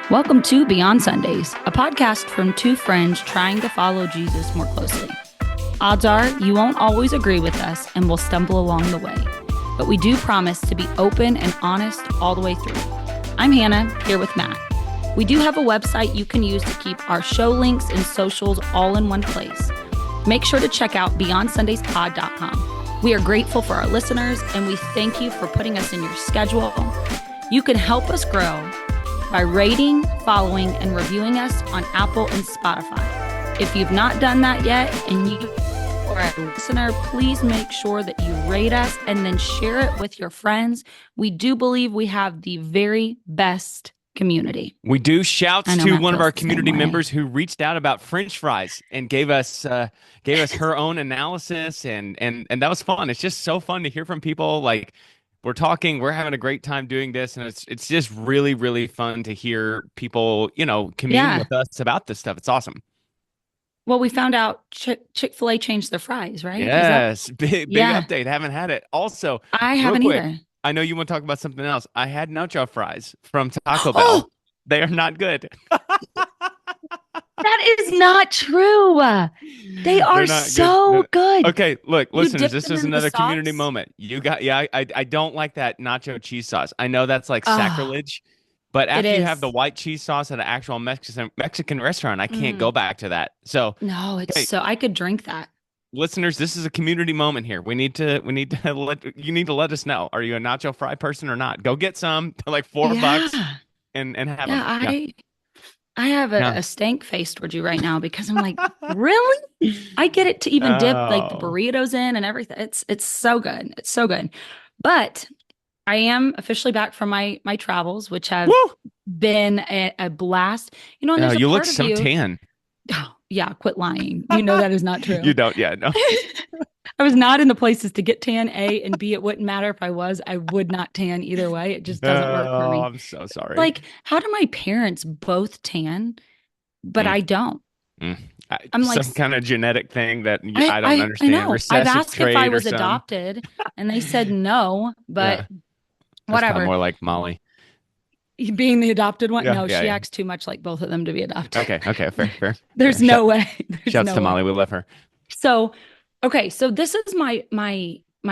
Welcome to Beyond Sundays, a podcast from two friends trying to follow Jesus more closely. Odds are you won't always agree with us and will stumble along the way, but we do promise to be open and honest all the way through. I'm Hannah, here with Matt. We do have a website you can use to keep our show links and socials all in one place. Make sure to check out beyondsundayspod.com. We are grateful for our listeners, and we thank you for putting us in your schedule. You can help us grow by rating, following, and reviewing us on Apple and Spotify. If you've not done that yet and you are a listener, please make sure that you rate us and then share it with your friends. We do believe we have the very best community. We do. Shouts to one of our community way. members who reached out about French fries and gave us her own analysis, and that was fun. It's just so fun to hear from people. Like, we're having a great time doing this, and it's just really, really fun to hear people, commune with us about this stuff. It's awesome. Well, we found out Chick-fil-A changed their fries, right? Yes, big update. Haven't had it. Also, I haven't either. I know you want to talk about something else. I had nacho fries from Taco Bell. They are not good. That is not true. They are so good. Okay, look, listeners, this is another community moment. I don't like that nacho cheese sauce. I know that's like sacrilege, but after you have the white cheese sauce at an actual Mexican restaurant, I can't go back to that. So no, I could drink that. Listeners, this is a community moment here. You need to let us know. Are you a nacho fry person or not? Go get some for like $4 and have them. I have a stank face towards you right now because I'm like, really? I get it to even dip like the burritos in and everything. It's so good. It's so good. But I am officially back from my travels, which have been a blast. And there's you look so tan. Oh, yeah, quit lying. You know that is not true. You don't, no. I was not in the places to get tan, A, and B, it wouldn't matter if I was. I would not tan either way. It just doesn't work for me. I'm so sorry. Like, how do my parents both tan, but I don't? I'm like some kind of genetic thing that I don't understand. I know. I've asked if I was adopted, and they said no, but whatever. More like Molly. Being the adopted one? No, she acts too much like both of them to be adopted. Okay, fair. There's no way. Shouts to Molly. We love her. So this is my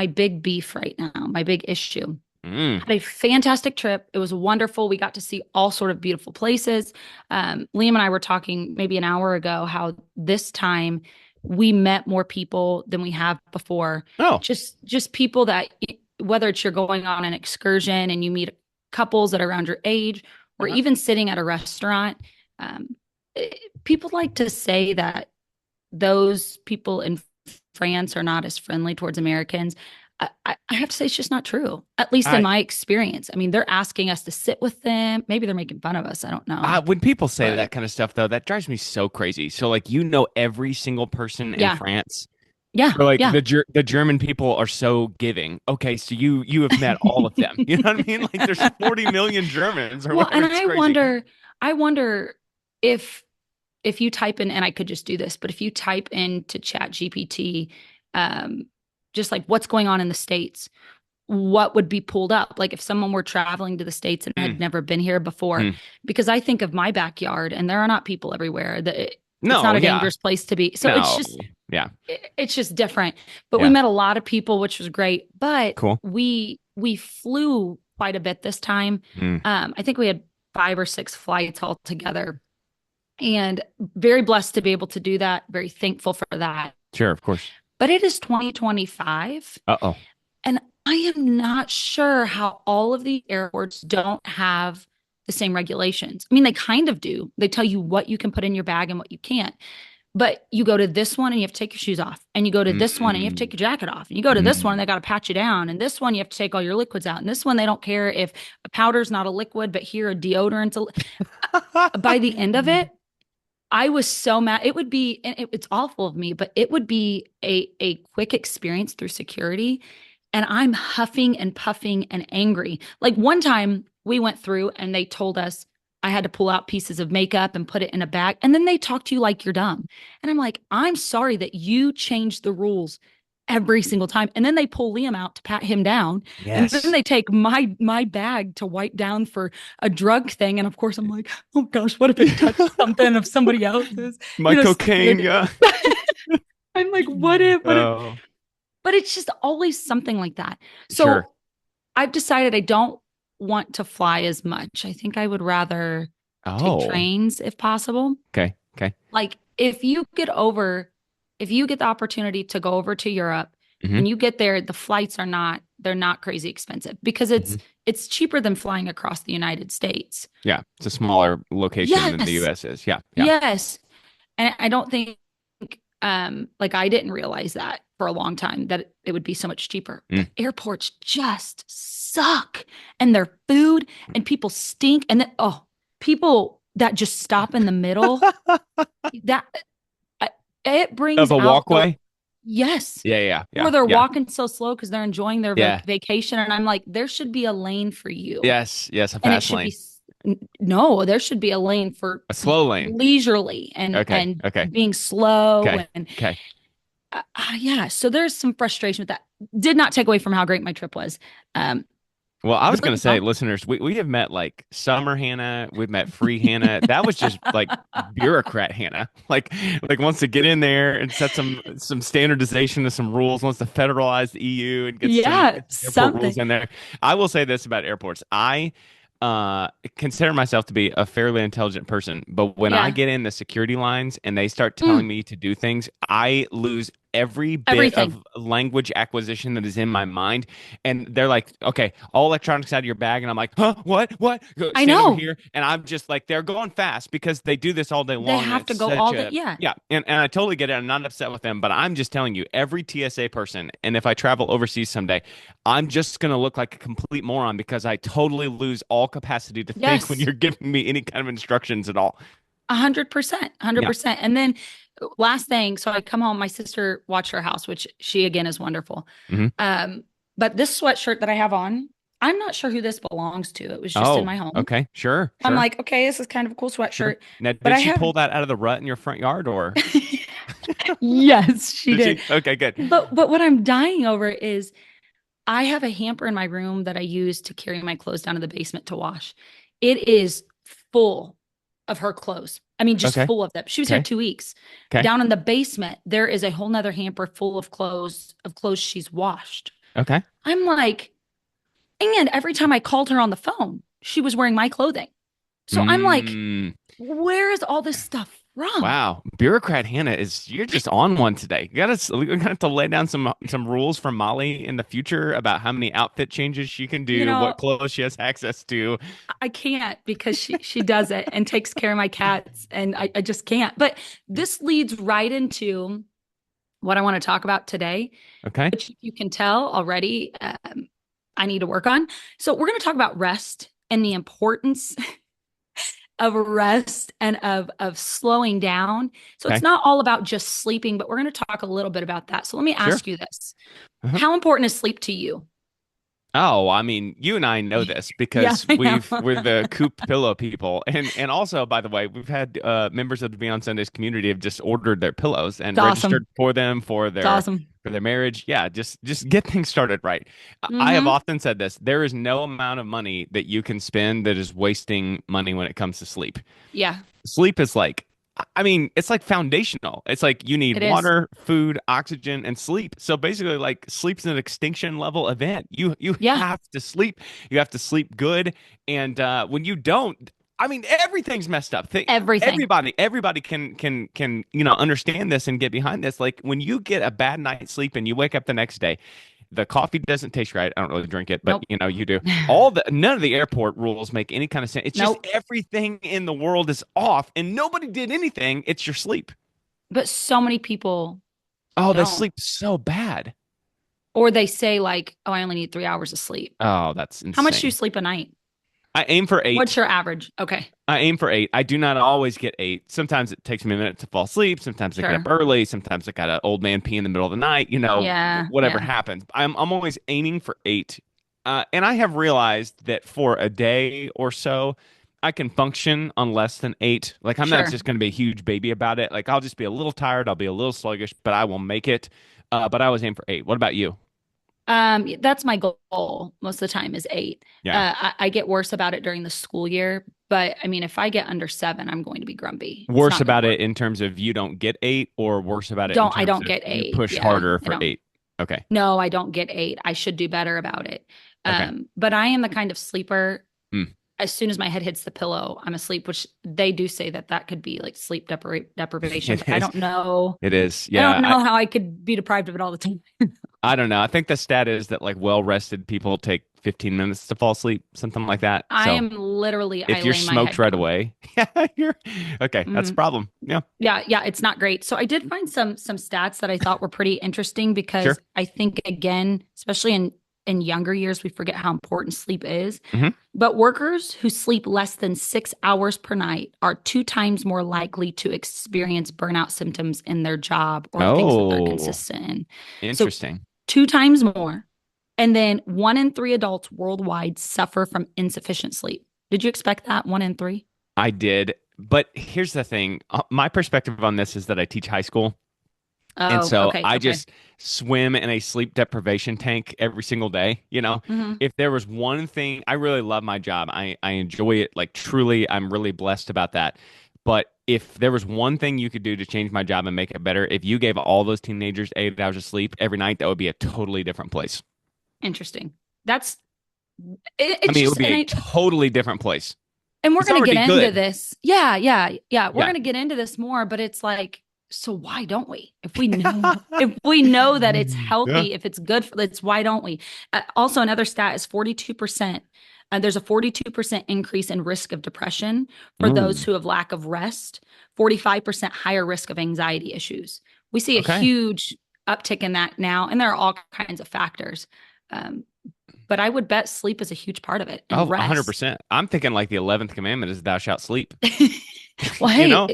big beef right now, my big issue. Had a fantastic trip. It was wonderful. We got to see all sort of beautiful places. Liam and I were talking maybe an hour ago how this time we met more people than we have before. Oh, just people that, whether it's you're going on an excursion and you meet couples that are around your age, or even sitting at a restaurant. People like to say that those people in France are not as friendly towards Americans. I have to say it's just not true, at least in my experience. I mean, they're asking us to sit with them. Maybe they're making fun of us. I don't know. When people say that kind of stuff, though, that drives me so crazy. So, like, every single person in France. Yeah. So, like, the German people are so giving. Okay, so you have met all of them. You know what I mean? Like, there's 40 million Germans. Or and I wonder if you type in, and I could just do this, but if you type into Chat GPT, just like what's going on in the States, what would be pulled up? Like if someone were traveling to the States and had never been here before, because I think of my backyard and there are not people everywhere. It's not a dangerous place to be. So it's just different. But we met a lot of people, which was great. But we flew quite a bit this time. I think we had 5 or 6 flights all together. And very blessed to be able to do that. Very thankful for that. Sure, of course. But it is 2025. Uh-oh. And I am not sure how all of the airports don't have the same regulations. I mean, they kind of do. They tell you what you can put in your bag and what you can't. But you go to this one and you have to take your shoes off. And you go to this one and you have to take your jacket off. And you go to this one and they got to pat you down. And this one you have to take all your liquids out. And this one they don't care if a powder's not a liquid, but here a deodorant's by the end of it, I was so mad. It would be, and it's awful of me, but it would be a quick experience through security. And I'm huffing and puffing and angry. Like one time we went through and they told us I had to pull out pieces of makeup and put it in a bag. And then they talk to you like you're dumb. And I'm like, I'm sorry that you changed the rules every single time. And then they pull Liam out to pat him down. And then Yes. they take my bag to wipe down for a drug thing. And of course I'm like, oh gosh, what if it touched something of somebody else's? My cocaine, Like, yeah. I'm like, what if, Oh, but it's just always something like that. sure. So I've decided I don't want to fly as much. I think I would rather take Oh, trains if possible. okay. Okay. Like if you get the opportunity to go over to Europe Hmm. and you get there, the flights are not, they're not crazy expensive because Hmm. it's cheaper than flying across the United States. Yeah. It's a smaller location than the Yes. US is. Yeah. Yeah. Yes. And I don't think like I didn't realize that for a long time that it would be so much cheaper. Mm. But airports just suck and their food and people stink and then people that just stop in the middle that uh, it Of brings a out the walkway? yes. Yeah. Yeah. Yeah. Or they're Yeah. walking so slow because they're enjoying their Yeah. vacation and I'm like there should be a lane for you Yes. Yes. A and it fast should lane. be no, there should be a lane for A slow lane. leisurely Okay. and Okay. being slow Okay. and Okay. yeah, so there's some frustration with that. Did not take away from how great my trip was. Um, Well, I was really going to say, fun. listeners, we have met like summer Hannah. We've met free Hannah. That was just like bureaucrat Hannah. Like wants to get in there and set some standardization of some rules, wants to federalize the EU and Yeah, get some airport rules something. in there. I will say this about airports. I consider myself to be a fairly intelligent person, but when I Yeah, get in the security lines and they start telling mm, me to do things, I lose every bit everything. of language acquisition that is in my mind. And they're like, okay, all electronics out of your bag. And I'm like, huh, what? Go, I stand over know here. And I'm just like, they're going fast because they do this all day they long. And have it's to go such all the a, yeah, yeah. And I totally get it. I'm not upset with them, but I'm just telling you, every TSA person, and if I travel overseas someday, I'm just going to look like a complete moron because I totally lose all capacity to think when yes, you're giving me any kind of instructions at all. 100%, hundred Yeah. percent. And then last thing, so I come home. My sister watched her house, which she again is wonderful. Hmm. Um, but this sweatshirt that I have on, I'm not sure who this belongs to. It was just in Oh, my home. okay. Sure. I'm Sure. like, okay, this is kind of a cool Sure. sweatshirt, Now, but did I she have pull that out of the rut in your front yard or yes, she did did. she? Okay, good. But what I'm dying over is I have a hamper in my room that I use to carry my clothes down to the basement to wash. It is full of her clothes. I mean, just Okay. full of them. She was here Okay. 2 weeks. Okay. Down in the basement, there is a whole nother hamper full of clothes she's washed. Okay. I'm like, and every time I called her on the phone, she was wearing my clothing. So I'm like, Mm, where is all this stuff from? wow. Bureaucrat Hannah is you're just on one today. We're gonna have to lay down some rules for Molly in the future about how many outfit changes she can You do, what know, clothes she has access to. I can't because she does it and takes care of my cats and I just can't. But this leads right into what I want to talk about today, Okay. which you can tell already I need to work on. So we're going to talk about rest and the importance of rest and of slowing down. So it's Okay. not all about just sleeping, but we're going to talk a little bit about that. So let me Sure. ask you this. Uh-huh. How important is sleep to you? Oh, I mean, you and I know this Yeah, because I know. we're the coop pillow people, and also, by the way, we've had members of the Beyond Sundays community have just ordered their pillows It's and awesome. registered for them It's awesome. for their marriage. Yeah, just get things started right. I have Mm-hmm. often said this: there is no amount of money that you can spend that is wasting money when it comes to sleep. Yeah, Sleep is like, I mean, it's like foundational. It's like you need it is. water, food, oxygen, and sleep. So basically, like sleep's an extinction level event. You Yeah, have to sleep. You have to sleep good. And when you don't, I mean, everything's messed up. everything. Everybody can understand this and get behind this. Like when you get a bad night's sleep and you wake up the next day, the coffee doesn't taste right. I don't really drink it, but Nope. you do. None of the airport rules make any kind of sense. It's just Nope. everything in the world is off and nobody did anything. It's your sleep. But so many people Oh, they don't. sleep so bad. Or they say like, "Oh, I only need 3 hours of sleep." Oh, that's How much do you insane. sleep a night? I aim for What's 8. your average? Okay. I aim for 8. I do not always get 8. Sometimes it takes me a minute to fall asleep. Sometimes I get up Sure. early. Sometimes I got an old man pee in the middle of the night. Yeah. Whatever Yeah. happens. I'm always aiming for 8. And I have realized that for a day or so, I can function on less than 8. Like I'm not Sure. just going to be a huge baby about it. Like I'll just be a little tired. I'll be a little sluggish, but I will make it. but I always aim for 8. What about you? That's my goal most of the time is 8. Yeah. I get worse about it during the school year, but I mean, if I get under 7, I'm going to be grumpy. It's Worse not going to about it work. in terms of you don't get 8, or worse about it in I terms don't of get you 8. push Yeah, harder I for don't. 8? Okay. No, I don't get 8. I should do better about it. Okay. But I am the kind of sleeper. Mm. As soon as my head hits the pillow, I'm asleep, which they do say that that could be like sleep deprivation, It but I is. don't know. It is. I don't Yeah. know how I could be deprived of it all the time. I don't know. I think the stat is that like well-rested people take 15 minutes to fall asleep, something like that. I So am literally, I if you're lay my smoked head right down. away, yeah, you're okay. That's a Mhm. problem. Yeah. Yeah, it's not great. So I did find some stats that I thought were pretty interesting because Sure. I think again, especially in younger years, we forget how important sleep is. Hmm. But workers who sleep less than 6 hours per night are 2 times more likely to experience burnout symptoms in their job or things that they're Oh, consistent in. So interesting. 2 times more. And then 1 in 3 adults worldwide suffer from insufficient sleep. Did you expect that? 1 in 3? I did, but here's the thing. My perspective on this is that I teach high school. And Oh, so okay, I okay. just swim in a sleep deprivation tank every single day. Hmm. If there was one thing, I really love my job. I enjoy it. Like truly, I'm really blessed about that. But if there was one thing you could do to change my job and make it better, if you gave all those teenagers 8 hours of sleep every night, that would be a totally different place. Interesting. That's I it's mean, it would just be a totally different place. and we're It's going to get already into good. this. Yeah. We're Yeah. going to get into this more, but it's like, so why don't we? If we know that it's Yeah. healthy, if it's good for it's why don't we? Also, another stat is 42%. There's a 42% increase in risk of depression for those Mm, who have lack of rest, 45% higher risk of anxiety issues. We see a okay. huge uptick in that now, and there are all kinds of factors. Um, but I would bet sleep is a huge part of it and Oh, rest. 100%. I'm thinking like the 11th commandment is thou shalt sleep. Well, You hey, know?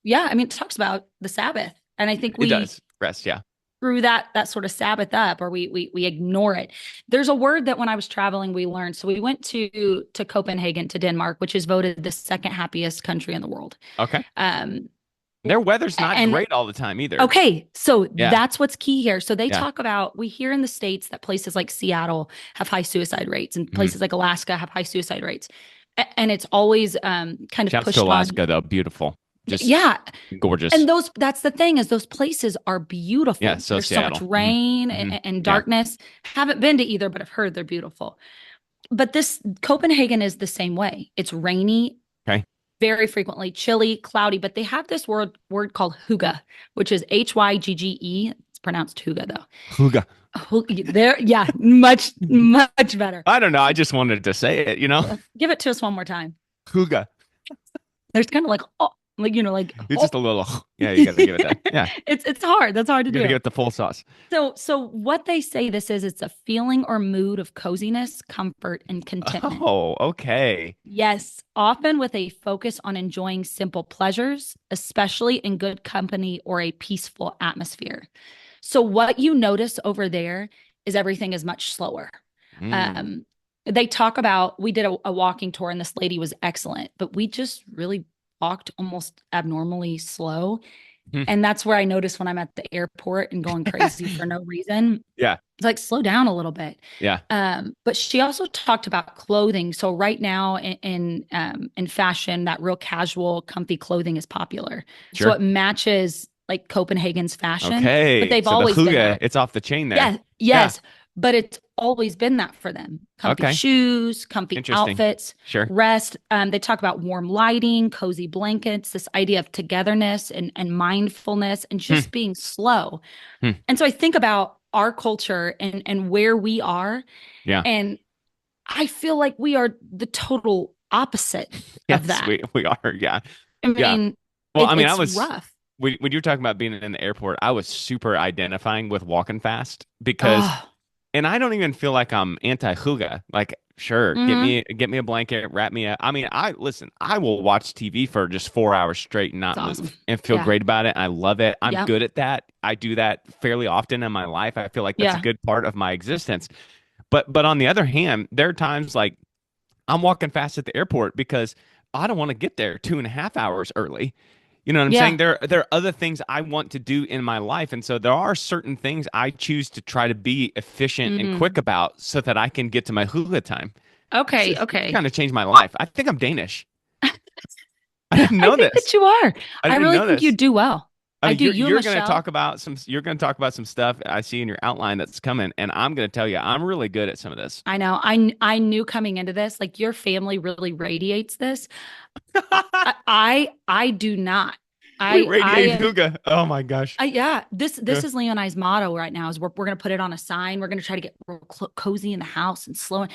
yeah, I mean, it talks about the Sabbath, and I think It we does. Rest, yeah. screw that sort of Sabbath up, or we ignore it. There's a word that when I was traveling, we learned. So we went to Copenhagen, to Denmark, which is voted the second happiest country in the world. Okay. Um, Their weather's not and great all the time either. Okay, so Yeah. that's what's key here. So they Yeah. talk about, we hear in the States that places like Seattle have high suicide rates and Hmm. places like Alaska have high suicide rates. And it's always kind of Shouts to pushed on. Alaska though. Beautiful. Just Yeah. gorgeous. And that's the thing is those places are Yeah. beautiful. So There's so much Seattle. Hmm. rain Hmm. and Yeah. darkness. Haven't been to either, but I've heard they're beautiful. But this Copenhagen is the same way. It's rainy, Okay. very frequently chilly, cloudy, but they have this word called hygge, which is Hygge. It's pronounced hygge though. Huga. There, yeah, much better. I don't know. I just wanted to say it. Give it to us one more time. Huga. There's kind of like oh, like It's oh. just a little. Yeah. You got to give it that. Yeah. It's hard. That's hard to You got to do. give it the full sauce. So what they say this is, it's a feeling or mood of coziness, comfort, and contentment. Oh, okay. Yes, often with a focus on enjoying simple pleasures, especially in good company or a peaceful atmosphere. So, what you notice over there is everything is much slower. Mm. Um, they talk about, we did a walking tour and this lady was excellent, but we just really walked almost abnormally slow. Hmm. And that's where I notice when I'm at the airport and going crazy for no reason. Yeah. It's like slow down a little bit. Yeah. But she also talked about clothing. So right now in fashion, that real casual, comfy clothing is popular. So Sure. it matches like Copenhagen's fashion, but Okay. they've So the always been Huga, that. it's off the chain there. Yeah, Yeah. yes, but it's always been that for them. Comfy Okay. shoes, comfy Interesting. outfits, Sure. rest. They talk about warm lighting, cozy blankets, this idea of togetherness and mindfulness and Hmm. just being slow. Hmm. And so I think about our culture and where we are, Yeah. and I feel like we are the total opposite of Yes, that. we are. Yeah. I Yeah. mean, Well, I mean, I it's was rough. when you were talking about being in the airport, I was super identifying with walking fast because, Oh, and I don't even feel like I'm anti-Huga. Like, sure, mm-hmm. get me a blanket, wrap me up. I mean, I will watch TV for just 4 hours straight and It's not awesome. move and feel Yeah. great about it. I love it. I'm Yeah. good at that. I do that fairly often in my life. I feel like that's a Yeah. good part of my existence. But on the other hand, there are times like I'm walking fast at the airport because I don't want to get there 2.5 hours early. You know what I'm saying? Yeah. There are other things I want to do in my life, and so there are certain things I choose to try to be efficient and quick Hmm. about so that I can get to my hula time. Okay. It's Okay. kind of changed my life. I think I'm Danish. I didn't I know think this. that you are. I I didn't really know think you this. do well. I I mean, do. You and Michelle. you're going to talk about some stuff I see in your outline that's coming, and I'm going to tell you I'm really good at some of this. I know. I knew coming into this, like your family really radiates this. I do not. We I radiate am. hygge. Oh my gosh. Yeah. This Yeah. is Leo and I's motto right now. Is we're gonna put it on a sign. We're gonna try to get real cozy in the house and slow.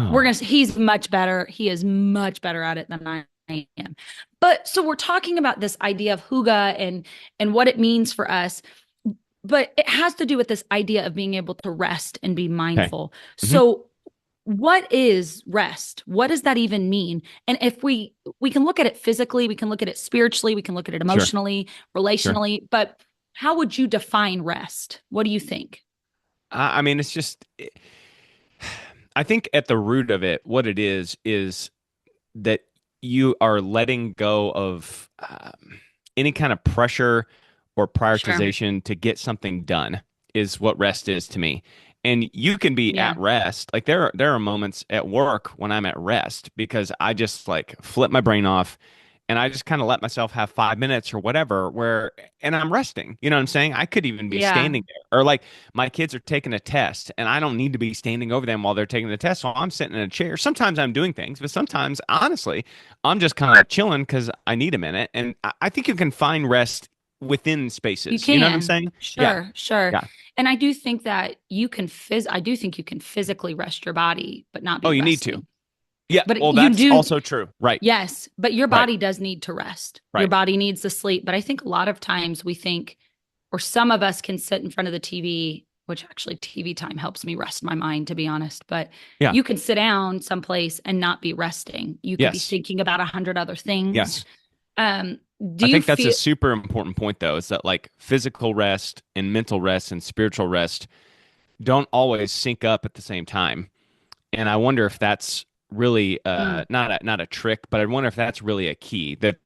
We're Oh, gonna. He's much better. He is much better at it than I am. But so we're talking about this idea of hygge and what it means for us. But it has to do with this idea of being able to rest and be okay. mindful. Hmm. So what is rest? What does that even mean? And if we can look at it physically, we can look at it spiritually, we can look at it Sure. emotionally, Sure. relationally, but how would you define rest? What do you think? I mean, it's just, I think at the root of it, what it is that you are letting go of any kind of pressure or Sure. prioritization to get something done is what rest is to me. And you can be at Yeah. rest. Like there are moments at work when I'm at rest because I just like flip my brain off and I just kind of let myself have 5 minutes or whatever where and I'm resting. You know what I'm saying? I could even be Yeah. standing there. Or like my kids are taking a test and I don't need to be standing over them while they're taking the test. So I'm sitting in a chair. Sometimes I'm doing things, but sometimes honestly, I'm just kind of chilling because I need a minute. And I think you can find rest within You spaces. You know what I'm can. saying? Yeah. Sure, sure. Yeah. And I do think that I do think you can physically rest your body, but not Oh, be you need to. resting. Yeah. But Well, you that's do. also true. Right. Yes, but your Right. body does need to rest. Your Right. body needs to sleep. But I think a lot of times we think, or some of us can sit in front of the TV, which actually TV time helps me rest my mind, to be honest. But Yeah. you can sit down someplace and not be resting. You could be Yes. thinking about 100 other things. Yes. Um, do I you think that's a feel, super important point, though, is that like physical rest and mental rest and spiritual rest don't always sync up at the same time. And I wonder if that's really mm, not a trick, but I wonder if that's really a key that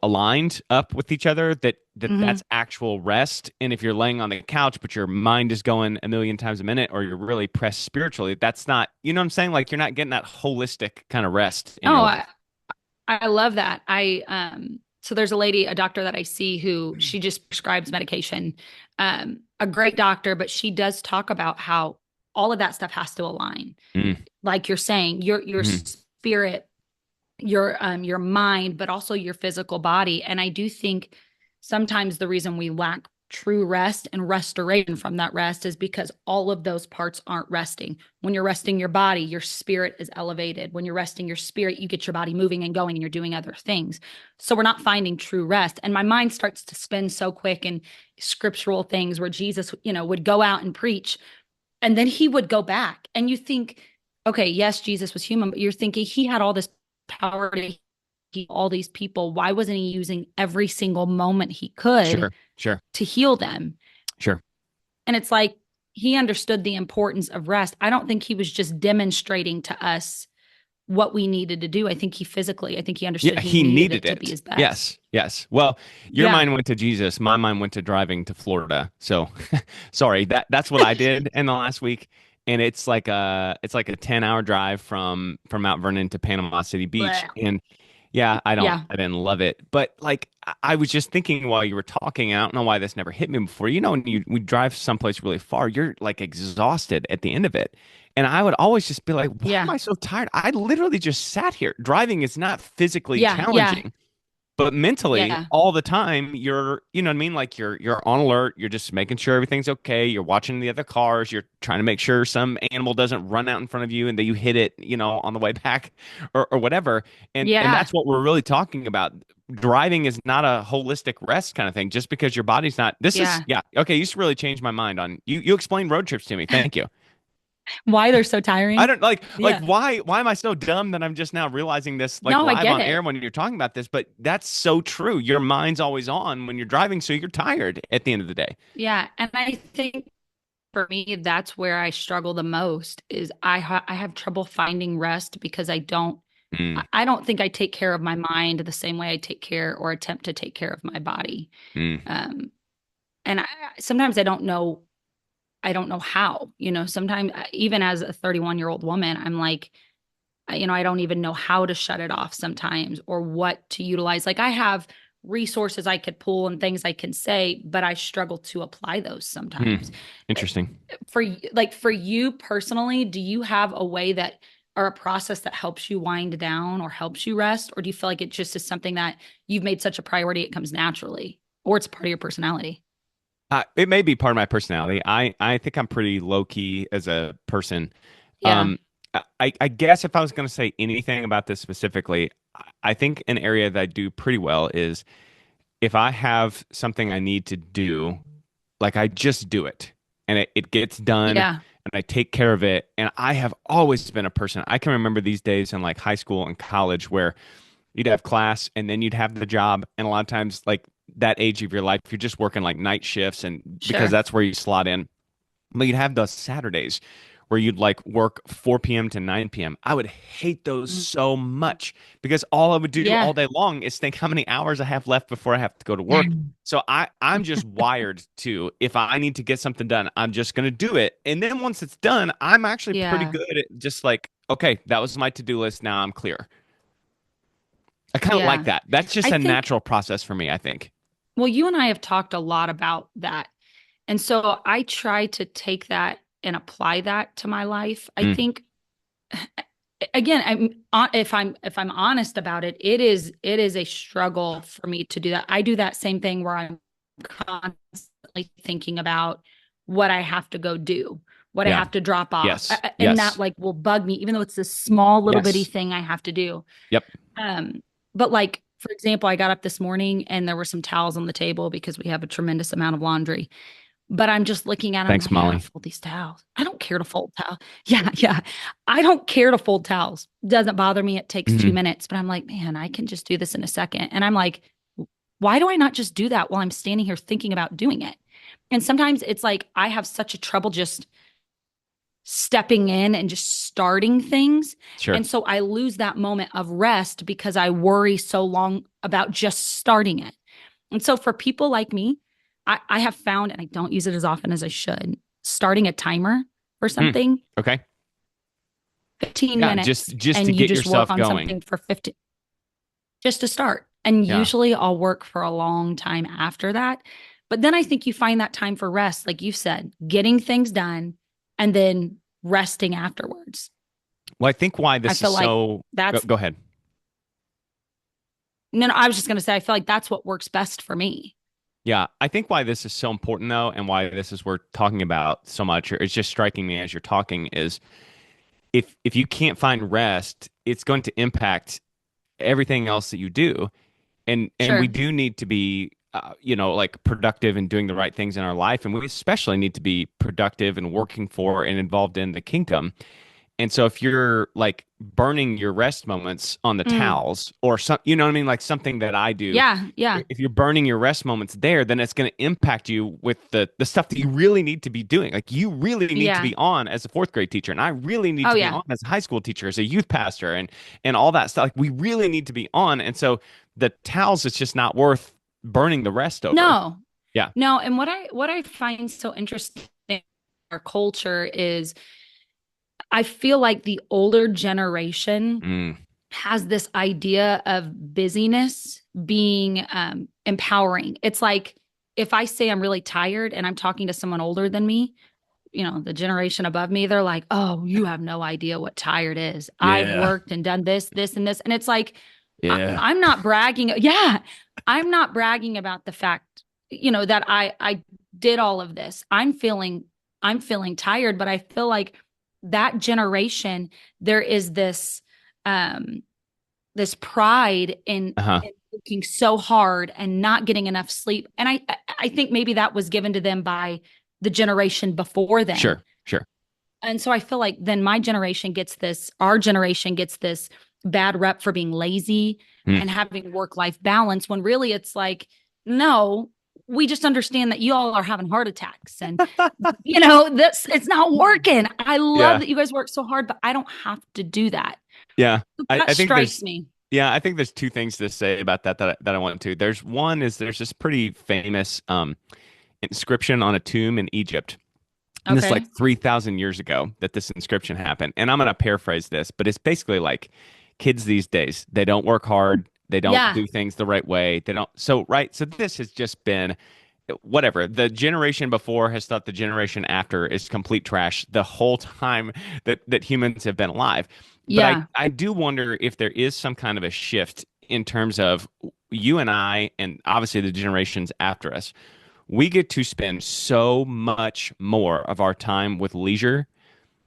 aligned up with each other mhm. that's actual rest. And if you're laying on the couch but your mind is going a million times a minute or you're really pressed spiritually, that's not, you know what I'm saying? Like you're not getting that holistic kind of rest in your Oh, life. I love that. So there's a lady, a doctor that I see who she just prescribes medication. A great doctor, but she does talk about how all of that stuff has to align. Mm, Like you're saying, your mm, spirit, your mind, but also your physical body. And I do think sometimes the reason we lack true rest and restoration from that rest is because all of those parts aren't resting. When you're resting your body, your spirit is elevated. When you're resting your spirit, you get your body moving and going and you're doing other things. So we're not finding true rest. And my mind starts to spin so quick in scriptural things where Jesus, would go out and preach and then he would go back. And you think, okay, yes, Jesus was human, but you're thinking he had all this power to heal all these people. Why wasn't he using every single moment he could sure, sure, to heal them? sure. And it's like he understood the importance of rest. I don't think he was just demonstrating to us what we needed to do. I think he understood Yeah, he he needed needed it to be it. his best. Yes, yes. Well, your Yeah. mind went to Jesus. My mind went to driving to Florida. So, sorry. That's what I did in the last week, and it's like a 10-hour drive from Mount Vernon to Panama City Beach. Blah. And yeah, Yeah. I didn't love it, but like I was just thinking while you were talking, and I don't know why this never hit me before. You know, when we drive someplace really far, you're like exhausted at the end of it. And I would always just be like, why am Yeah. I so tired? I literally just sat here. Driving is not physically Yeah. Yeah. challenging, but mentally, Yeah. all the time, you know what I mean? Like you're on alert. You're just making sure everything's okay. You're watching the other cars. You're trying to make sure some animal doesn't run out in front of you and that you hit it, on the way back or whatever. And Yeah. that's what we're really talking about. Driving is not a holistic rest kind of thing. Just because your body's not, this is, Yeah. yeah. Okay. You just really changed my mind on you explained road trips to me. Thank you. Why they're so I tiring. don't like Yeah. why am I so dumb that I'm just now realizing this like No, I live get on air it. when you're talking about this, but that's so true. Your mind's always on when you're driving, so you're tired at the end of the day. Yeah. And I think for me, that's where I struggle the most is I have trouble finding rest because I don't Mm, I don't think I take care of my mind the same way I take care or attempt to take care of my body. mm, Um, and sometimes I don't know how, sometimes even as a 31-year-old woman, I'm like, I don't even know how to shut it off sometimes or what to utilize. Like I have resources I could pull and things I can say, but I struggle to apply those sometimes. mm. Interesting. For you personally, do you have a way that or a process that helps you wind down or helps you rest? Or do you feel like it just is something that you've made such a priority it comes naturally or it's part of your personality? It may be part of my personality. I think I'm pretty low key as a person. Yeah. Um, I guess if I was going to say anything about this specifically, I think an area that I do pretty well is if I have something I need to do, like I just do it and it gets done Yeah. and I take care of it. And I have always been a person. I can remember these days in like high school and college where you'd have class and then you'd have the job. And a lot of times, like that age of your life, you're just working like night shifts and because Sure. that's where you slot in. But you'd have those Saturdays where you'd like work 4 p.m. to 9 p.m. I would hate those Mm. so much because all I would do all Yeah. day long is think how many hours I have left before I have to go to work. So I'm just wired to if I need to get something done, I'm just gonna do it. And then once it's done, I'm actually pretty Yeah. good at just like, okay, that was my to-do list. Now I'm clear. I kind of like Yeah. that. That's just I a think, natural process for me, I think. well, you and I have talked a lot about that. And so I try to take that and apply that to my life. I Mm, think again, if I'm honest about it, it is a struggle for me to do that. I do that same thing where I'm constantly thinking about what I have to go do, what I yeah. have to drop off. Yes. And that Yes. like will bug me, even though it's this small little bitty Yes. thing I have to do. Yep. Um, but like, for example, I got up this morning and there were some towels on the table because we have a tremendous amount of laundry. But I'm just looking at it, I'm Thanks, like, I gotta Molly. fold these towels. I don't care to fold towels. Yeah, yeah. I don't care to fold towels. Doesn't bother me. It takes two Hmm. minutes, but I'm like, man, I can just do this in a second. And I'm like, why do I not just do that while I'm standing here thinking about doing it? And sometimes it's like I have such a trouble just stepping in and just starting things. Sure. And so I lose that moment of rest because I worry so long about just starting it. And so for people like me, I have found, and I don't use it as often as I should, starting a timer for Hmm. something, Okay. 15 Yeah, just minutes, just to and you get just work yourself on going. something for 15, just to start. And Yeah. usually I'll work for a long time after that. But then I think you find that time for rest, like you said, getting things done and then resting afterwards. Well, I think why I this is feel like so go, that's, go ahead. no, no, I was just going to say, I feel like that's what works best for me. Yeah, I think why this is so important though, and why this is worth talking about so much, or it's just striking me as you're talking, is if you can't find rest, it's going to impact everything else that you do. And we Sure. do need to be like productive and doing the right things in our life, and we especially need to be productive and working for and involved in the kingdom. And so if you're like burning your rest moments on the Mm, towels or some, you know what I mean, like something that I do, yeah. Yeah. if you're burning your rest moments there, then it's going to impact you with the stuff that you really need to be doing. Like you really need to Yeah. be on as a fourth grade teacher, and I really need Oh, to be yeah. on as a high school teacher, as a youth pastor, and all that stuff. Like we really need to be on. And so the towels, it's just not worth burning the rest over. No, Yeah. no. And what I find so interesting in our culture is I feel like the older generation Mm, has this idea of busyness being empowering. It's like if I say I'm really tired and I'm talking to someone older than me, the generation above me, they're like, oh, you have no idea what tired is. I've yeah. worked and done this, this, and this. And it's like, Yeah. I'm not bragging. Yeah. I'm not bragging about the fact, that I did all of this. I'm feeling tired, but I feel like that generation, there is um, this pride Uh-huh. in working so hard and not getting enough sleep. And I think maybe that was given to them by the generation before them. Sure. Sure. And so I feel like then our generation gets this bad rep for being lazy Mm, and having work life balance when really it's like, no, we just understand that you all are having heart attacks and this it's not working. I love Yeah. that you guys work so hard, but I don't have to do that. Yeah. That I think strikes there's me. yeah, I think there's two things to say about that I want to. There's this pretty famous inscription on a tomb in Egypt. And this is like Okay. 3,000 years ago that this inscription happened. And I'm going to paraphrase this, but it's basically like kids these days, they don't work hard, they don't Yeah. do things the right way. They don't. So, right. So this has just been whatever. The generation before has thought the generation after is complete trash the whole time that humans have been alive. But Yeah. I do wonder if there is some kind of a shift in terms of you and I, and obviously the generations after us. We get to spend so much more of our time with leisure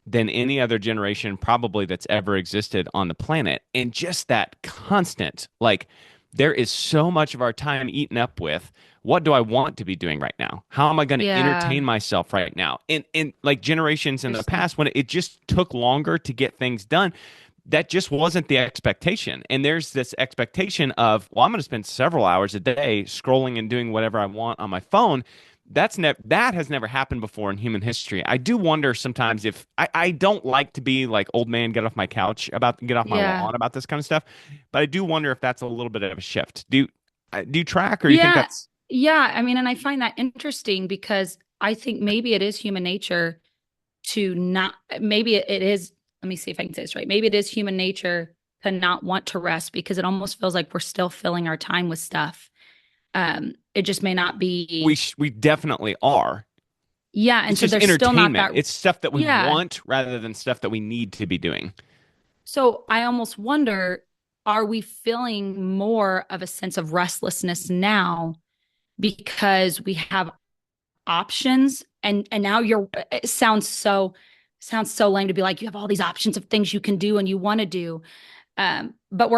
than any other generation probably that's ever existed on the planet. And just that constant, like, there is so much of our time eaten up with what do I want to be doing right now? How am I going to Yeah. entertain myself right now? And like generations in the Interesting. past when it just took longer to get things done, that just wasn't the expectation. And there's this expectation of, well, I'm going to spend several hours a day scrolling and doing whatever I want on my phone. That has never happened before in human history. I do wonder sometimes if I don't like to be like old man, get off my Yeah. lawn about this kind of stuff, but I do wonder if that's a little bit of a shift. Do you track, or do you think Yeah. that's Yeah. I mean, and I find that interesting because I think maybe it is human nature to not, maybe it is, let me see if I can say this right. Maybe it is human nature to not want to rest because it almost feels like we're still filling our time with stuff. It just may not be, we definitely are. yeah. And It's so just there's still not entertainment. that, It's stuff that we yeah. want rather than stuff that we need to be doing. So I almost wonder, are we feeling more of a sense of restlessness now because we have options and now you're it sounds so lame to be like you have all these options of things you can do and you want to do but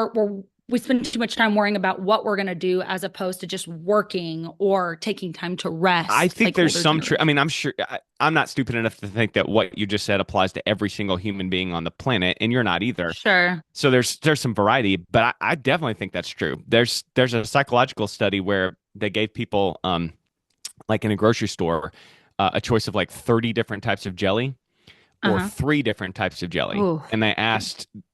we spend too much time worrying about what we're going to do as opposed to just working or taking time to I rest think like there's older some truth. I generation. mean, I'm not stupid enough to think that what you just said applies to every single human being on the planet, and you're not either. Sure. So there's some variety, but I definitely think that's true. There's a psychological study where they gave people like in a grocery store a choice of like 30 different types of jelly or Uh-huh. three different types of jelly. Oh, And okay.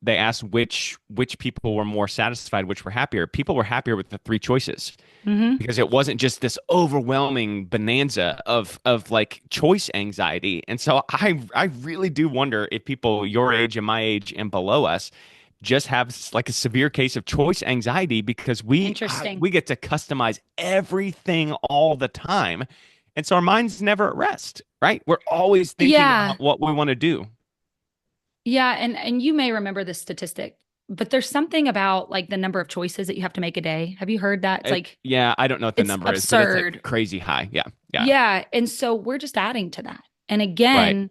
they asked which people were more satisfied, which were happier. People were happier with the three choices Mm-hmm. because it wasn't just this overwhelming bonanza of like choice anxiety. And so I really do wonder if people your age and my age and below us just have like a severe case of choice anxiety because Interesting. we get to customize everything all the time. And so our mind's never at rest, right? We're always thinking Yeah. about what we want to do. Yeah, and you may remember this statistic, but there's something about like the number of choices that you have to make a day. Have you heard that? It's like Yeah, I don't know what the it's number is, but it's like absurd. crazy high. Yeah. Yeah. Yeah, and so we're just adding to that. And Right. again,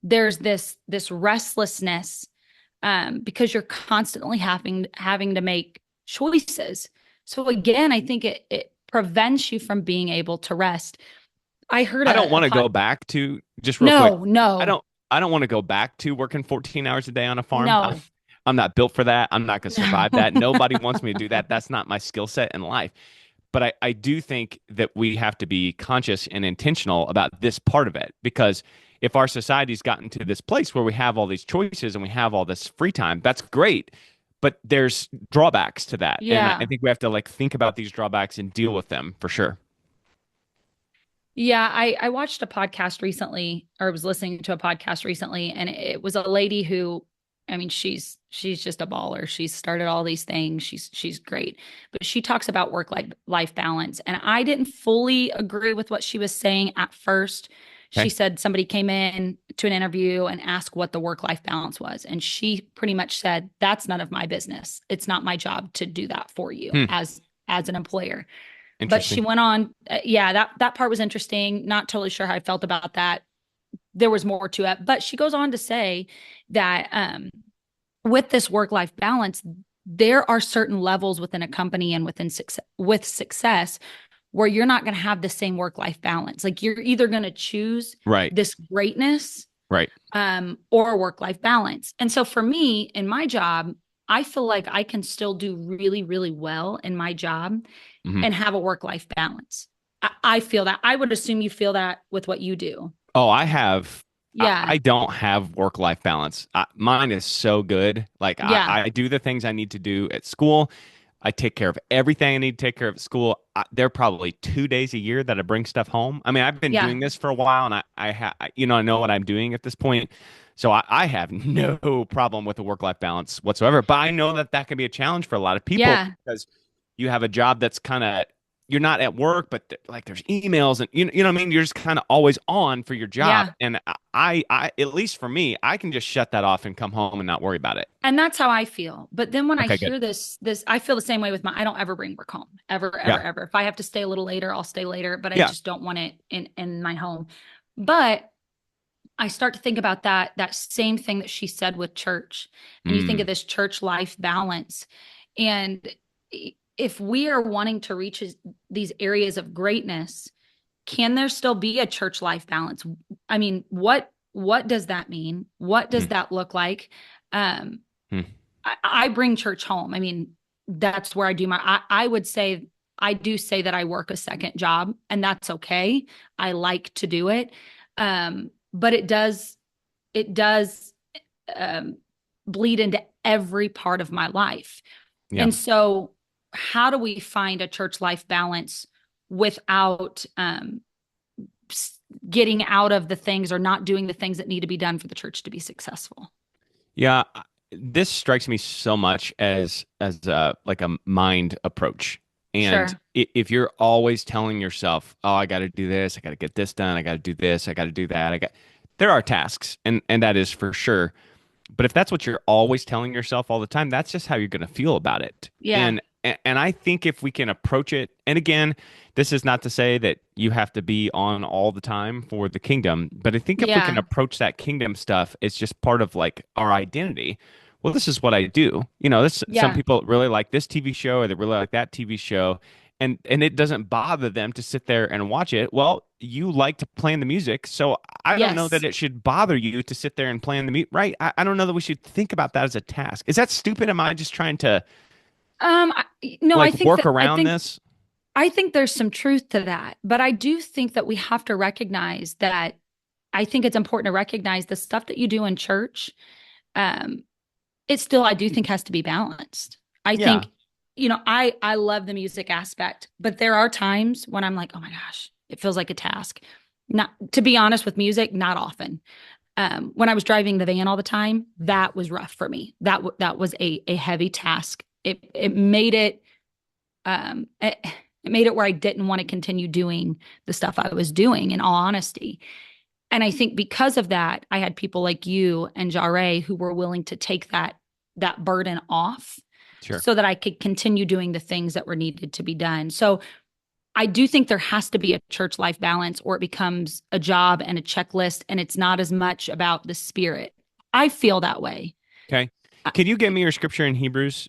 there's this restlessness because you're constantly having to make choices. So again, I think it prevents you from being able to rest. I heard I don't a want to pot. go back to just real quick. No, I no, don't I don't want to go back to working 14 hours a day on a farm. no, I'm not built for that. I'm not going to survive no. that. Nobody wants me to do that. That's not my skill set in life. But I do think that we have to be conscious and intentional about this part of it because if our society's gotten to this place where we have all these choices and we have all this free time, that's great. But there's drawbacks to that. And I Yeah. think we have to like think about these drawbacks and deal with them for sure. Yeah, I watched a podcast recently, or was listening to a podcast recently, and it was a lady who, I mean, she's just a baller. She's started all these things. She's great, but she talks about work life balance, and I didn't fully agree with what she was saying at first. She Okay. said somebody came in to an interview and asked what the work life balance was, and she pretty much said, "That's none of my business. It's not my job to do that for you Hmm. as an employer." But she Interesting. went on, yeah, that part was interesting. Not totally sure how I felt about that. There was more to it, but she goes on to say that with this work life balance, there are certain levels within a company and with success where you're not going to have the same work life balance. Like you're either going to choose Right. this greatness Right. or work life balance. And so for me in my job, I feel like I can still do really, really well in my job Hmm. and have a work life balance. I feel that. I would assume you feel that with what you do. Oh, I have. Yeah. I don't have work-life balance. Mine is so good. Like Yeah. I do the things I need to do at school. I take care of everything I need to take care of at school. There are probably 2 days a year that I bring stuff home. I mean, I've been Yeah. doing this for a while, and I know what I'm doing at this point. So I have no problem with the work-life balance whatsoever. But I know that that can be a challenge for a lot of people Yeah. because you have a job that's kind of you're not at work, but like there's emails and you know what I mean. You're just kind of always on for your job, Yeah. and at least for me, I can just shut that off and come home and not worry about it. And that's how I feel. But then when I Okay, good. hear this, I feel the same way with I don't ever bring work home, ever, ever, Yeah, ever. If I have to stay a little later, I'll stay later, but I yeah. just don't want it in my home. But I start to think about that same thing that she said with church. And you think of Mm, this church life balance. And if we are wanting to reach these areas of greatness, can there still be a church life balance? I mean, what does that mean? What does mm, that look like? Um, mm. I bring church home. I mean, that's where I do I would say I do say that I work a second job, and that's okay. I like to do it. But it does um, bleed into every part of my life. Yeah. And so, how do we find a church life balance without getting out of the things or not doing the things that need to be done for the church to be successful? Yeah, this strikes me so much as like a mind approach. And Sure. if you're always telling yourself, "Oh, I got to do this, I got to get this done, I got to do this, I got to do that," there are tasks, and that is for sure. But if that's what you're always telling yourself all the time, that's just how you're going to feel about it. Yeah. And I think if we can approach it, and again, this is not to say that you have to be on all the time for the kingdom, but I think if we can Yeah. approach that kingdom stuff, it's just part of like our identity. Well, this is what I do. This some Yeah. people really like this TV show or they really like that TV show, and it doesn't bother them to sit there and watch it. Well, you like to plan the music, so I don't know that Yes. it should bother you to sit there and plan the music, right? I don't know that we should think about that as a task. Is that stupid? Am I just trying to No, like work around this? I think there's some truth to that, but I do think that we have to recognize that I think it's important to recognize the stuff that you do in church. Um, it still, I do think, has to be balanced. I Yeah. think, I love the music aspect, but there are times when I'm like, oh my gosh, it feels like a task. Not to be honest with music, not often. When I was driving the van all the time, that was rough for me. That was a heavy task. It made it it made it where I didn't want to continue doing the stuff I was doing, in all honesty. And I think because of that, I had people like you and Jare who were willing to take that burden off Sure. so that I could continue doing the things that were needed to be done. So I do think there has to be a church life balance, or it becomes a job and a checklist, and it's not as much about the spirit. I feel that way. Okay. Uh, Can you give me your scripture in Hebrews?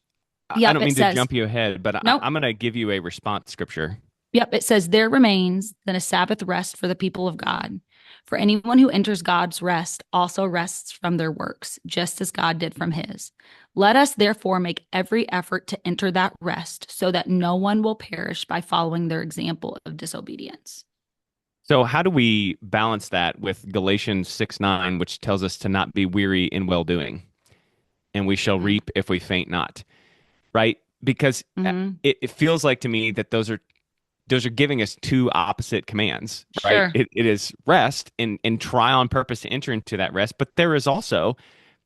I Yep, don't it mean to says, jump you ahead, but nope. I'm going to give you a response scripture. Yep, it says, there remains then a Sabbath rest for the people of God. For anyone who enters God's rest also rests from their works, just as God did from his. Let us therefore make every effort to enter that rest, so that no one will perish by following their example of disobedience. So, how do we balance that with Galatians 6:9, which tells us to not be weary in well doing, and we shall Mm-hmm. reap if we faint not? Right? Because Mm-hmm. it feels like to me that those are giving us two opposite commands, right? Sure. It is rest and try on purpose to enter into that rest, but there is also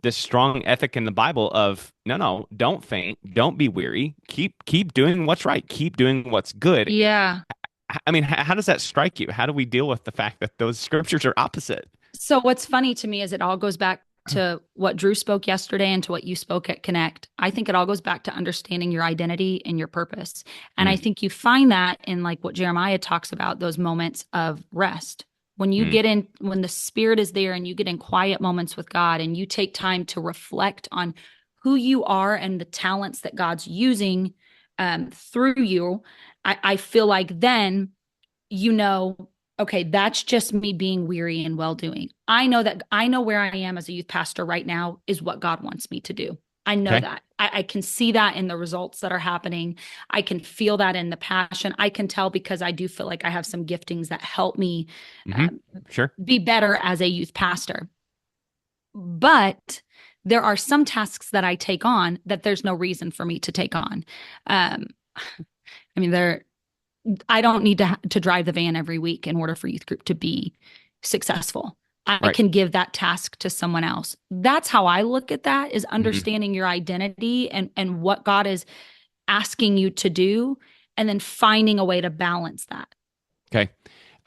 this strong ethic in the Bible of no, no, don't faint, don't be weary, keep doing what's right, keep doing what's good. Yeah. I mean, how does that strike you? How do we deal with the fact that those scriptures are opposite? So what's funny to me is it all goes back to what Drew spoke yesterday and to what you spoke at Connect. I think it all goes back to understanding your identity and your purpose. And I Mm, think you find that in like what Jeremiah talks about, those moments of rest. mm, When the spirit is there and you get in quiet moments with God and you take time to reflect on who you are and the talents that God's using through you, I feel like then you know, okay, that's just me being weary and well doing. I know where I am as a youth pastor right now is what God wants me to do. I know Okay. that. I can see that in the results that are happening. I can feel that in the passion. I can tell because I do feel like I have some giftings that help me Hmm. um, Sure. be better as a youth pastor. But there are some tasks that I take on that there's no reason for me to take on. Um, I mean, I don't need to drive the van every week in order for youth group to be successful. I Right. can give that task to someone else. That's how I look at that, is Hmm. understanding your identity and what God is asking you to do, and then finding a way to balance that. Okay.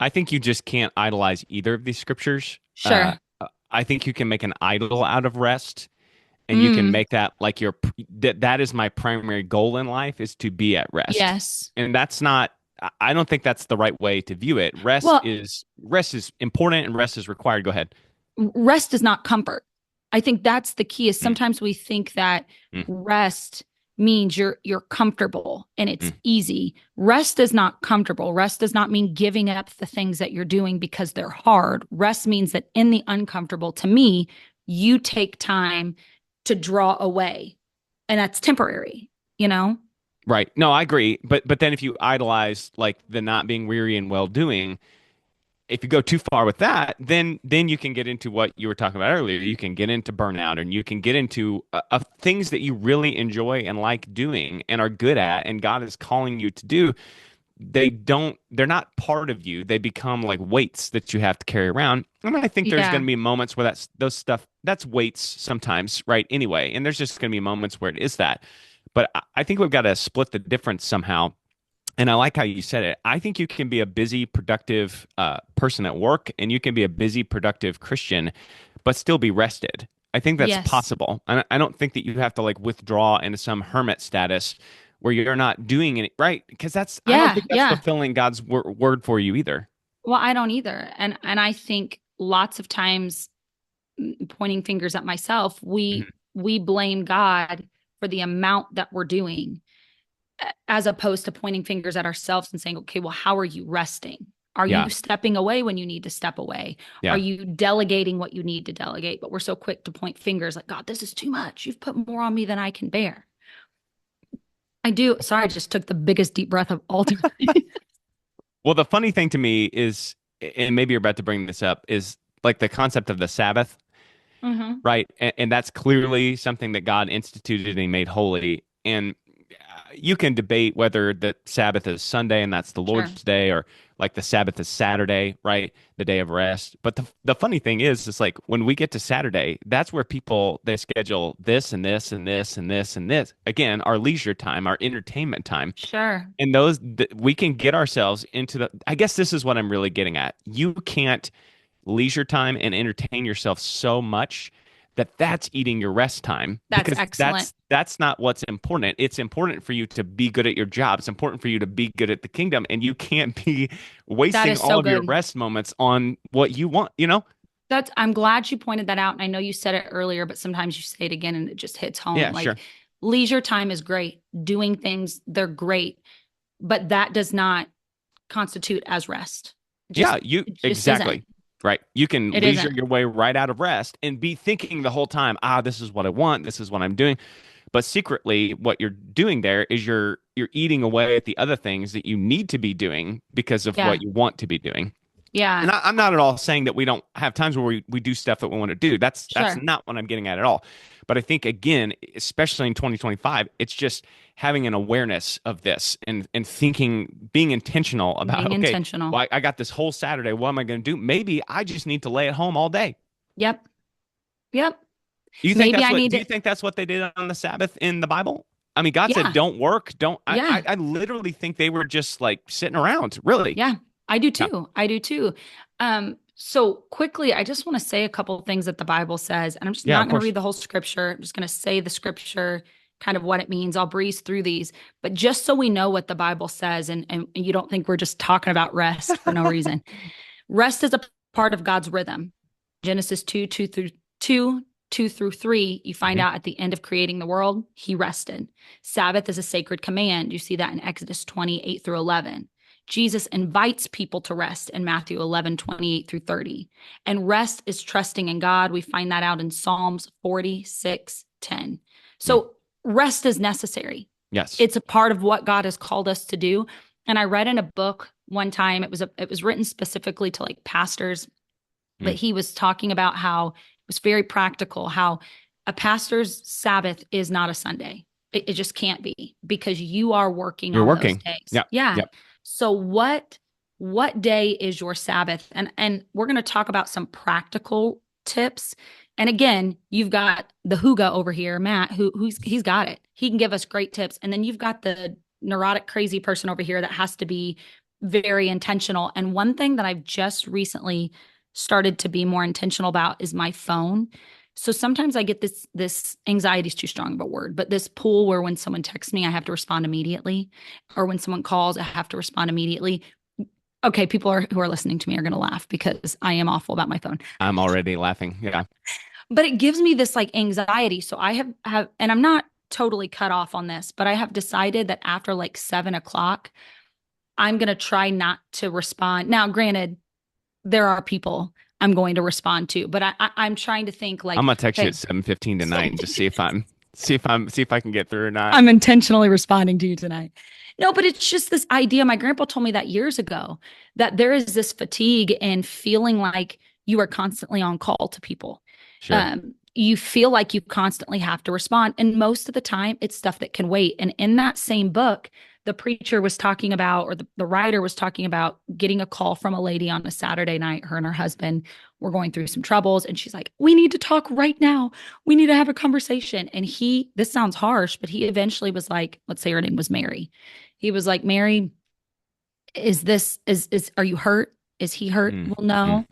I think you just can't idolize either of these scriptures. Sure. I think you can make an idol out of rest, and you can Mm, make that like that is my primary goal in life, is to be at rest. yes. And that's not, I don't think that's the right way to view it. Well, Rest is important and rest is required. Go ahead. rest is not comfort. I think that's the key, is Mm, sometimes we think that mm, rest means you're comfortable and it's mm. easy. Rest is not comfortable. Rest does not mean giving up the things that you're doing because they're hard. Rest means that in the uncomfortable, to me, you take time to draw away. And that's temporary, you know? Right. No, I agree. But then if you idolize like the not being weary and well doing, if you go too far with that, then you can get into what you were talking about earlier. You can get into burnout, and you can get into things that you really enjoy and like doing and are good at, and God is calling you to do. They're not part of you. They become like weights that you have to carry around. And I think there's going Yeah. to be moments where those stuff, that's weights sometimes, right? Anyway, and there's just going to be moments where it is that. But I think we've got to split the difference somehow, and I like how you said it. I think you can be a busy, productive person at work, and you can be a busy, productive Christian, but still be rested. I think that's Yes. possible. I don't think that you have to like withdraw into some hermit status where you're not doing it right, because I don't Yeah. think that's Yeah. fulfilling God's word for you either. Well, I don't either. And I think lots of times, pointing fingers at myself, Mhm. we blame God for the amount that we're doing, as opposed to pointing fingers at ourselves and saying, okay, well, how are you resting? Are you Yeah, stepping away when you need to step away? Are yeah. you delegating what you need to delegate? But we're so quick to point fingers like, God, this is too much. You've put more on me than I can bear. I do. Sorry, I just took the biggest deep breath of all time. Well, the funny thing to me is, and maybe you're about to bring this up, is like the concept of the Sabbath. Mm-hmm. Right. And that's clearly something that God instituted and he made holy. And you can debate whether the Sabbath is Sunday and that's the Sure. Lord's day, or like the Sabbath is Saturday, right? The day of rest. But the funny thing is, it's like when we get to Saturday, that's where people, they schedule this and this and this and this and this. Again, our leisure time, our entertainment time. Sure. And we can get ourselves into I guess this is what I'm really getting at. You can't leisure time and entertain yourself so much that that's eating your rest time, That's because excellent. that's not what's important. It's important for you to be good at your job. It's important for you to be good at the kingdom, and you can't be That wasting is all so of your good. rest moments on what you want, you know? I'm glad you pointed that out. And I know you said it earlier, but sometimes you say it again and it just hits home. Yeah, Like, sure. leisure time is great. Doing things, they're great, but that does not constitute as rest. Yeah, It just isn't. exactly. Right. You can It leisure isn't. your way right out of rest and be thinking the whole time, this is what I want, this is what I'm doing. But secretly, what you're doing there is you're eating away at the other things that you need to be doing because of Yeah. what you want to be doing. Yeah. And I'm not at all saying that we don't have times where we do stuff that we want to do. That's Sure. not what I'm getting at all. But I think again, especially in 2025, it's just having an awareness of this and thinking, being intentional about, Being okay, intentional. well, I got this whole Saturday. What am I going to do? Maybe I just need to lay at home all day. Yep. Yep. Do you think Maybe that's I what need do to. you think that's what they did on the Sabbath in the Bible? I mean, God said, Yeah. "Don't work." Don't Yeah. I literally think they were just like sitting around, really. Yeah. I do Yeah. too. I do too. So quickly, I just want to say a couple of things that the Bible says, and I'm just Yeah, not of going to course. read the whole scripture. I'm just going to say the scripture, kind of what it means. I'll breeze through these, but just so we know what the Bible says, and you don't think we're just talking about rest for no reason. Rest is a part of God's rhythm. Genesis 2 through 3, you find Hmm. out at the end of creating the world, he rested. Sabbath is a sacred command. You see that in Exodus 28 through 11. Jesus invites people to rest in Matthew 11:28 through 30. And rest is trusting in God. We find that out in Psalms 46:10. Mm. So rest is necessary. Yes. It's a part of what God has called us to do. And I read in a book one time, it was written specifically to like pastors, but Mm. he was talking about how it was very practical, how a pastor's Sabbath is not a Sunday. It just can't be because you are working You're on those working. days. Yep. Yeah. Yep. So what day is your Sabbath? And we're going to talk about some practical tips. And again, you've got the Huga over here, Matt, he's got it. He can give us great tips. And then you've got the neurotic crazy person over here that has to be very intentional. And one thing that I've just recently started to be more intentional about is my phone. So sometimes I get this anxiety is too strong of a word, but this pull where when someone texts me, I have to respond immediately, or when someone calls, I have to respond immediately. Okay, who are listening to me are going to laugh because I am awful about my phone. I'm already laughing. Yeah. But it gives me this like anxiety. So I have, and I'm not totally cut off on this, but I have decided that after like 7 o'clock, I'm going to try not to respond. Now, granted, there are people I'm going to respond to, but I'm trying to think I'm like, gonna text you okay, at 7:15 tonight and just see if I can get through or not. I'm intentionally responding to you tonight. No, but it's just this idea. My grandpa told me that years ago that there is this fatigue and feeling like you are constantly on call to people. Sure. You feel like you constantly have to respond. And most of the time, it's stuff that can wait. And in that same book, the preacher was talking about, or the writer was talking about getting a call from a lady on a Saturday night. Her and her husband were going through some troubles. And she's like, we need to talk right now. We need to have a conversation. And this sounds harsh, but he eventually was like, let's say her name was Mary. He was like, Mary, are you hurt? Is he hurt? Mm. Well, Mm. no.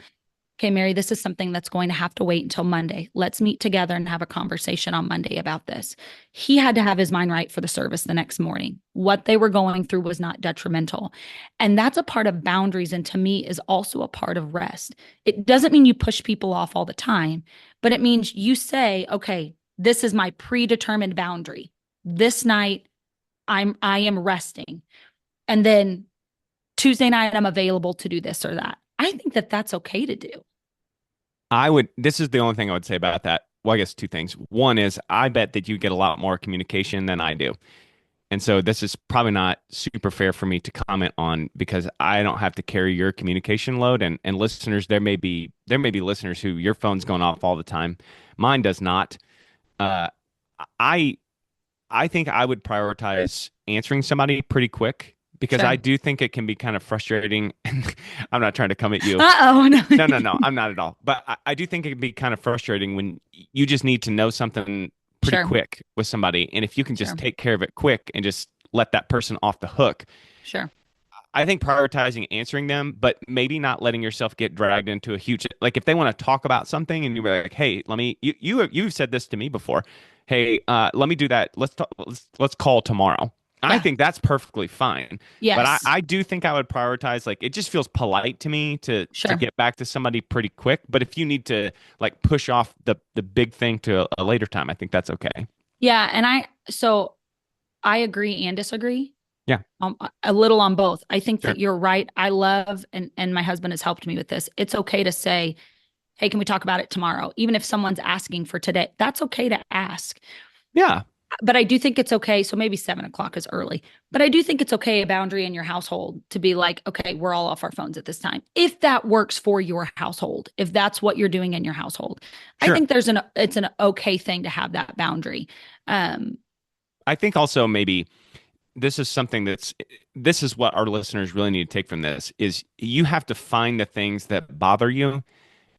Okay, Mary, this is something that's going to have to wait until Monday. Let's meet together and have a conversation on Monday about this. He had to have his mind right for the service the next morning. What they were going through was not detrimental. And that's a part of boundaries. And to me, is also a part of rest. It doesn't mean you push people off all the time, but it means you say, okay, this is my predetermined boundary. This night, I am resting. And then Tuesday night, I'm available to do this or that. I think that that's okay to do. This is the only thing I would say about that. Well, I guess two things. One is I bet that you get a lot more communication than I do. And so this is probably not super fair for me to comment on because I don't have to carry your communication load and listeners, there may be listeners who your phone's going off all the time. Mine does not. Uh, I I think I would prioritize answering somebody pretty quick because I Sure. do think it can be kind of frustrating. And I'm not trying to come at you. Uh-oh, no. No, no, no, I'm not at all. But I do think it can be kind of frustrating when you just need to know something pretty Sure. quick with somebody. And if you can just Sure. take care of it quick and just let that person off the hook, Sure. I think prioritizing answering them, but maybe not letting yourself get dragged into a huge, like if they want to talk about something and you're like, hey, you've said this to me before. Hey, let me do that. Let's talk, let's call tomorrow. I Yeah. think that's perfectly fine. But I, Yes. I do think I would prioritize, like, it just feels polite to me to Sure. get back to somebody pretty quick. But if you need to like push off the big thing to a later time, I think that's okay. Yeah, and I agree and disagree. Yeah, A little on both. I think sure. that you're right. I love, and my husband has helped me with this. It's okay to say, "Hey, can we talk about it tomorrow?" Even if someone's asking for today, that's okay to ask. Yeah, But I do think it's okay. So maybe 7 o'clock is early, but I do think it's okay, a boundary in your household to be like, okay, we're all off our phones at this time. If that works for your household, if that's what you're doing in your household, I sure. think it's an okay thing to have that boundary. Um, I think also maybe this is something this is what our listeners really need to take from this is you have to find the things that bother you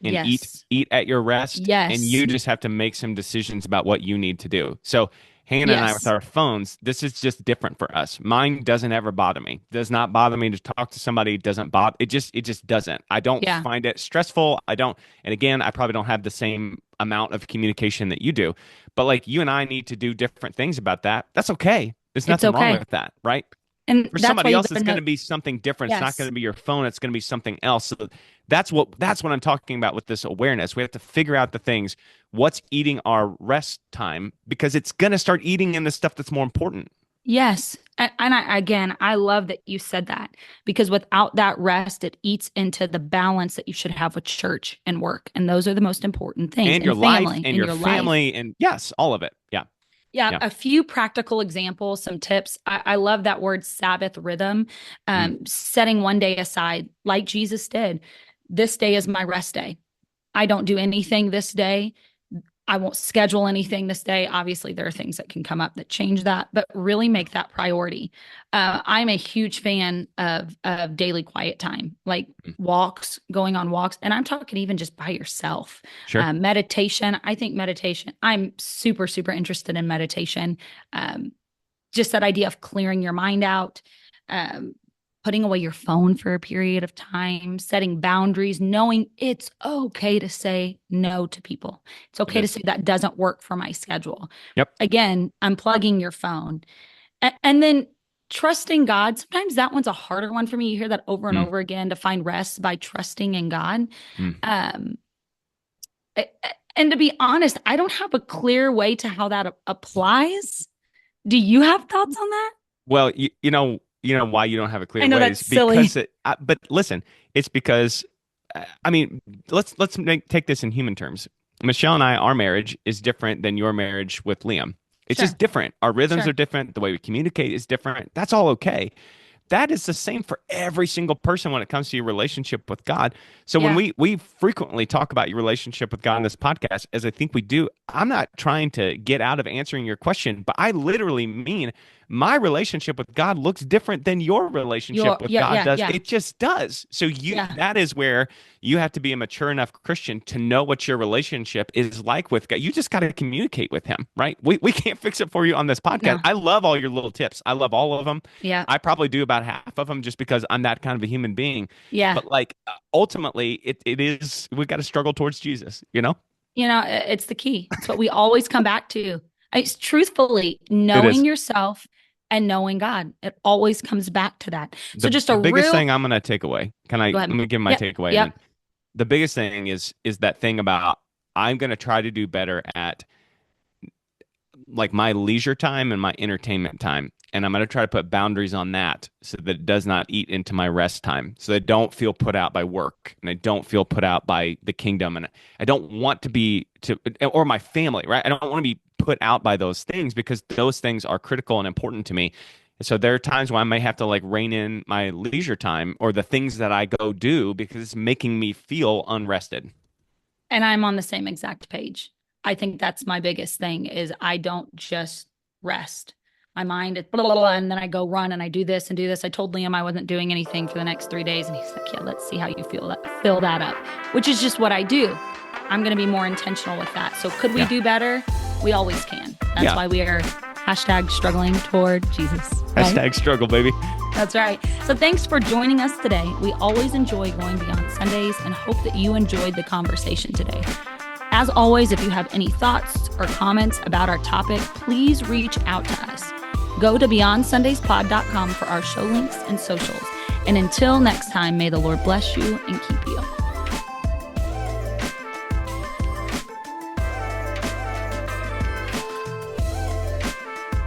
and eat yes. eat at your rest, and Yes. you just have to make some decisions about what you need to do. So Hannah and I with Yes. our phones, this is just different for us. Mine doesn't ever bother me. Does not bother me to talk to somebody. Doesn't bother. It just doesn't. I don't Yeah. find it stressful. I don't. And again, I probably don't have the same amount of communication that you do. But like you and I need to do different things about that. That's okay. There's It's nothing wrong okay. with that, right? And For that's why somebody you else, got it's to going know. to be something different. It's not going Yes. to be your phone. It's going to be something else. So that's what I'm talking about with this awareness. We have to figure out the things, what's eating our rest time, because it's going to start eating in the stuff that's more important. Yes. Again, I love that you said that because without that rest, it eats into the balance that you should have with church and work. And those are the most important things And your and life family and in your your life. family and yes, all of it. Yeah. Yeah, Yeah. a few practical examples, some tips. I love that word Sabbath rhythm, Mm, setting one day aside, like Jesus did. This day is my rest day. I don't do anything this day. I won't schedule anything this day. Obviously, there are things that can come up that change that, but really make that priority. I'm a huge fan of daily quiet time, like mm. walks, going on walks, and I'm talking even just by yourself. Sure. Meditation. I think meditation. I'm super super interested in meditation. Um, just that idea of clearing your mind out, um, putting away your phone for a period of time, setting boundaries, knowing it's okay to say no to people. It's It okay to is. say that doesn't work for my schedule. Yep. Again, unplugging your phone. And then trusting God. Sometimes that one's a harder one for me. You hear that over and Mm, over again to find rest by trusting in God. mm. Um, and to be honest, I don't have a clear way to how that applies. Do you have thoughts on that? Well, you know why you don't have a I clear know ways that's silly. because but listen, it's because I mean, take this in human terms. Michelle and I, our marriage is different than your marriage with Liam. It's Sure, just different. Our rhythms are sure. different. The way we communicate is different. That's all okay. That is the same for every single person when it comes to your relationship with God. So when Yeah. we frequently talk about your relationship with God in this podcast, as I think we do, I'm not trying to get out of answering your question, but I literally mean my relationship with God looks different than your relationship with Yeah, God yeah, does. yeah, It just does. So yeah. that is where you have to be a mature enough Christian to know what your relationship is like with God. You just got to communicate with him, right? We can't fix it for you on this podcast. No. I love all your little tips. I love all of them. Yeah. I probably do about half of them just because I'm that kind of a human being. Yeah. But like ultimately, it is we got to struggle towards Jesus, you know? It's the key. It's what we always come back to. It's truthfully It knowing is. yourself and knowing God. It always comes back to that. So The just a the biggest real thing I'm gonna take away. go Let ahead. me give my Yep. takeaway and then Yep. the biggest thing is that thing about I'm gonna try to do better at like my leisure time and my entertainment time. And I'm going to try to put boundaries on that so that it does not eat into my rest time. So I don't feel put out by work and I don't feel put out by the kingdom. And I don't want to be or my family, right? I don't want to be put out by those things because those things are critical and important to me. So there are times when I may have to like rein in my leisure time or the things that I go do because it's making me feel unrested. And I'm on the same exact page. I think that's my biggest thing is I don't just rest. My mind is blah, blah, blah, and then I go run and I do this and do this. I told Liam I wasn't doing anything for the next 3 days, and he's like, "Yeah, let's see how you fill that up," which is just what I do. I'm going to be more intentional with that. So could we Yeah. do better? We always can. That's Yeah. why we are #struggling toward Jesus. Right? Hashtag struggle, baby. That's right. So thanks for joining us today. We always enjoy going beyond Sundays and hope that you enjoyed the conversation today. As always, if you have any thoughts or comments about our topic, please reach out to us. Go to beyondSundaysPod.com for our show links and socials. And until next time, may the Lord bless you and keep you.